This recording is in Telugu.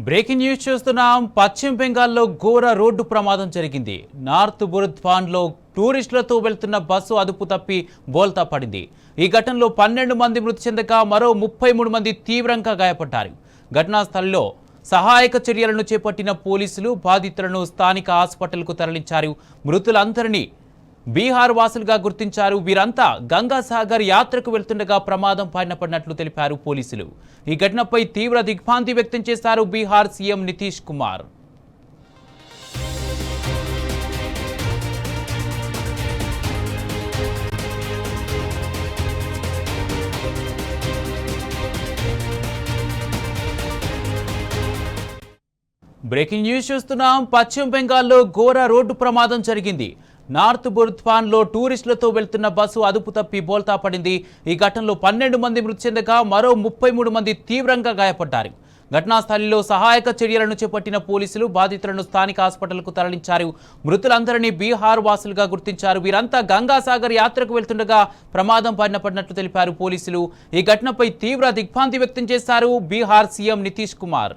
బ్రేకింగ్ న్యూస్ చూస్తున్నాం. పశ్చిమ బెంగాల్లో ఘోర రోడ్డు ప్రమాదం జరిగింది. నార్త్ బుర్ద్వాన్లో టూరిస్టులతో వెళ్తున్న బస్సు అదుపు తప్పి బోల్తా పడింది. ఈ ఘటనలో 12 మంది మృతి చెందగా మరో 33 మంది తీవ్రంగా గాయపడ్డారు. ఘటనా స్థలంలో సహాయక చర్యలను చేపట్టిన పోలీసులు బాధితులను స్థానిక హాస్పిటల్కు తరలించారు. మృతులందరినీ బీహార్ వాసులుగా గుర్తించారు. వీరంతా గంగాసాగర్ యాత్రకు వెళ్తుండగా ప్రమాదం పడినట్లు తెలిపారు పోలీసులు. ఈ ఘటనపై తీవ్ర దిగ్భ్రాంతి వ్యక్తం చేశారు Bihar CM Nitish Kumar. Breaking news చూస్తున్నాం. పశ్చిమ బెంగాల్లో ఘోర రోడ్డు ప్రమాదం జరిగింది. నార్త్ బుర్ద్వాన్లో టూరిస్టులతో వెళ్తున్న బస్సు అదుపు తప్పి బోల్తా పడింది. ఈ ఘటనలో 12 మంది మృతి చెందగా మరో 33 మంది తీవ్రంగా గాయపడ్డారు. ఘటనా స్థలంలో సహాయక చర్యలను చేపట్టిన పోలీసులు బాధితులను స్థానిక హాస్పిటల్కు తరలించారు. మృతులందరినీ బీహార్ వాసులుగా గుర్తించారు. వీరంతా గంగాసాగర్ యాత్రకు వెళ్తుండగా ప్రమాదం పడినట్లు తెలిపారు పోలీసులు. ఈ ఘటనపై తీవ్ర దిగ్భ్రాంతి వ్యక్తం చేశారు బీహార్ సీఎం నితీష్ కుమార్.